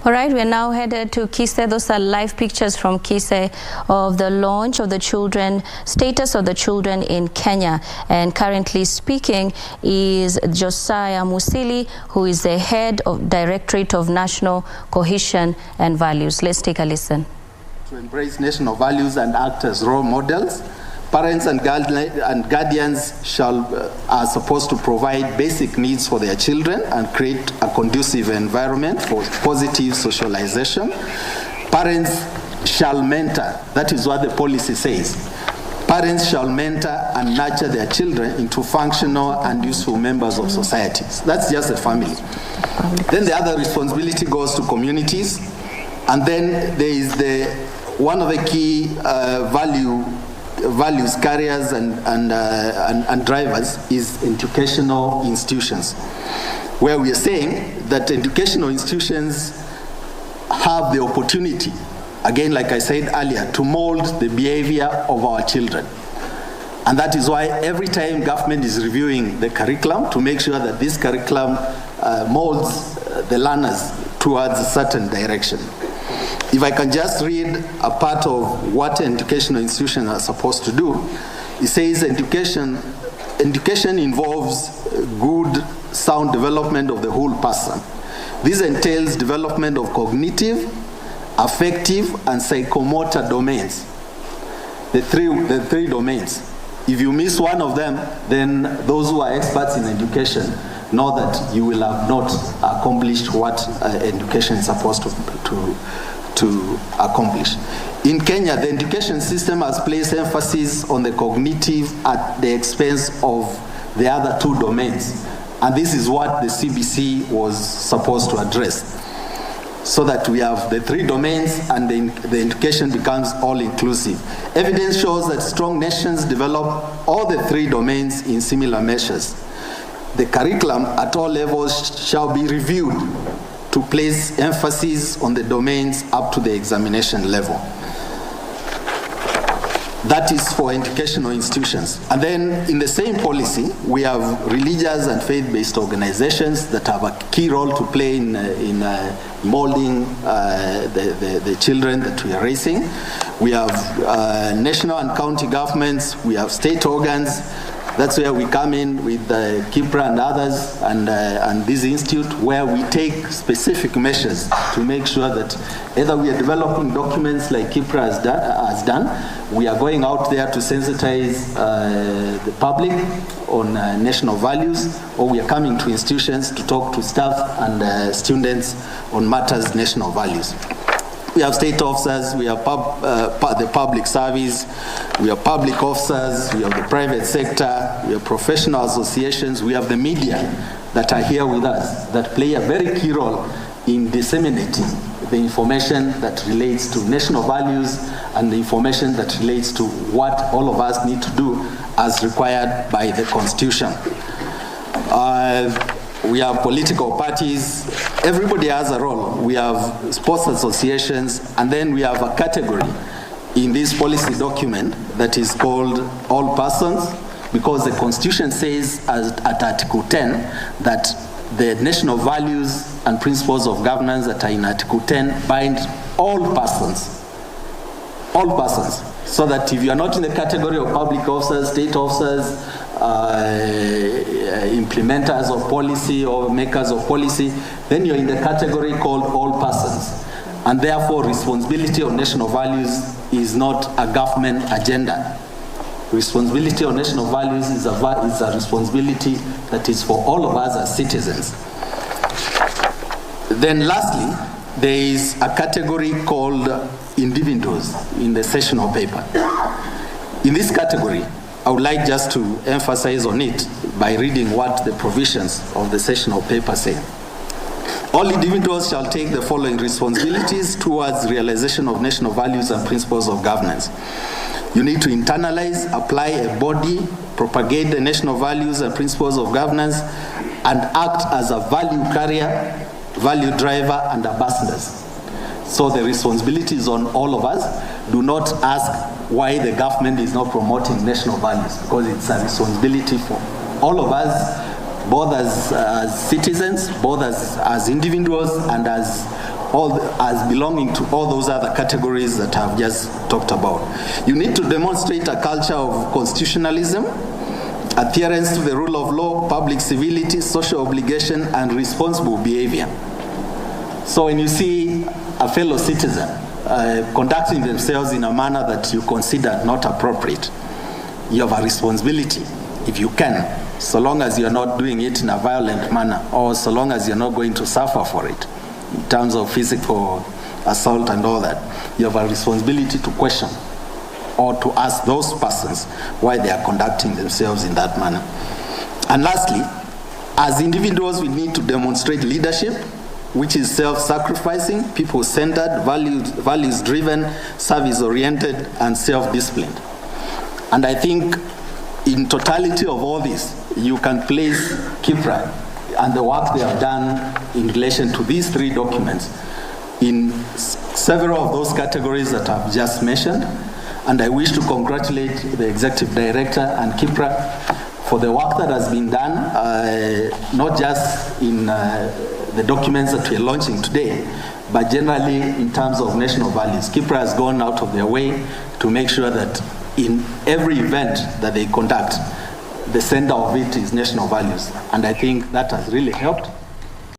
All right, we're now headed to KISE. Those are live pictures from KISE of the launch of the children, status of the children in Kenya. And currently speaking is Josiah Musili, who is the head of Directorate of National Cohesion and Values. Let's take a listen. To embrace national values and act as role models, parents and guardians are supposed to provide basic needs for their children and create a conducive environment for positive socialization. Parents shall mentor, that is what the policy says. Parents shall mentor and nurture their children into functional and useful members of society. That's just the family. Then the other responsibility goes to communities. And then there is one of the key values carriers and drivers is educational institutions, where we are saying that educational institutions have the opportunity, again, like I said earlier, to mold the behavior of our children. And that is why every time government is reviewing the curriculum to make sure that this curriculum molds the learners towards a certain direction. If I can just read a part of what educational institutions are supposed to do, it says education involves good, sound development of the whole person. This entails development of cognitive, affective, and psychomotor domains. The three domains. If you miss one of them, then those who are experts in education know that you will have not accomplished what education is supposed to accomplish. In Kenya, the education system has placed emphasis on the cognitive at the expense of the other two domains. And this is what the CBC was supposed to address. So that we have the three domains and the education becomes all-inclusive. Evidence shows that strong nations develop all the three domains in similar measures. The curriculum at all levels shall be reviewed to place emphasis on the domains up to the examination level. That is for educational institutions. And then in the same policy, we have religious and faith-based organizations that have a key role to play in molding the children that we are raising. We have national and county governments, we have state organs. That's where we come in with KIPRA and others and this institute, where we take specific measures to make sure that either we are developing documents like KIPRA has done, we are going out there to sensitize the public on national values, or we are coming to institutions to talk to staff and students on matters national values. We have state officers, we have the public service, we have public officers, we have the private sector, we have professional associations, we have the media that are here with us that play a very key role in disseminating the information that relates to national values and the information that relates to what all of us need to do as required by the Constitution. We have political parties, everybody has a role. We have sports associations, and then we have a category in this policy document that is called all persons, because the Constitution says at Article 10 that the national values and principles of governance that are in Article 10 bind all persons. All persons. So that if you are not in the category of public officers, state officers, implementers of policy or makers of policy, then you're in the category called all persons. And therefore, responsibility on national values is not a government agenda. Responsibility on national values is a responsibility that is for all of us as citizens. Then lastly, there is a category called individuals in the sessional paper. In this category, I would like just to emphasize on it by reading what the provisions of the sessional paper say. All individuals shall take the following responsibilities towards realization of national values and principles of governance. You need to internalize, apply, embody, propagate the national values and principles of governance, and act as a value carrier, value driver, and ambassadors. So the responsibility is on all of us. Do not ask why the government is not promoting national values, because it's a responsibility for all of us, both as citizens, both as individuals, and as as belonging to all those other categories that I've just talked about. You need to demonstrate a culture of constitutionalism, adherence to the rule of law, public civility, social obligation, and responsible behavior. So when you see a fellow citizen conducting themselves in a manner that you consider not appropriate, you have a responsibility, if you can, so long as you're not doing it in a violent manner, or so long as you're not going to suffer for it, in terms of physical assault and all that, you have a responsibility to question or to ask those persons why they are conducting themselves in that manner. And lastly, as individuals, we need to demonstrate leadership, which is self-sacrificing, people-centered, values-driven, service-oriented, and self-disciplined. And I think in totality of all this, you can place KIPRA and the work they have done in relation to these three documents in several of those categories that I've just mentioned. And I wish to congratulate the Executive Director and KIPRA for the work that has been done, not just in the documents that we're launching today, but generally in terms of national values. KIPRA has gone out of their way to make sure that in every event that they conduct, the center of it is national values. And I think that has really helped.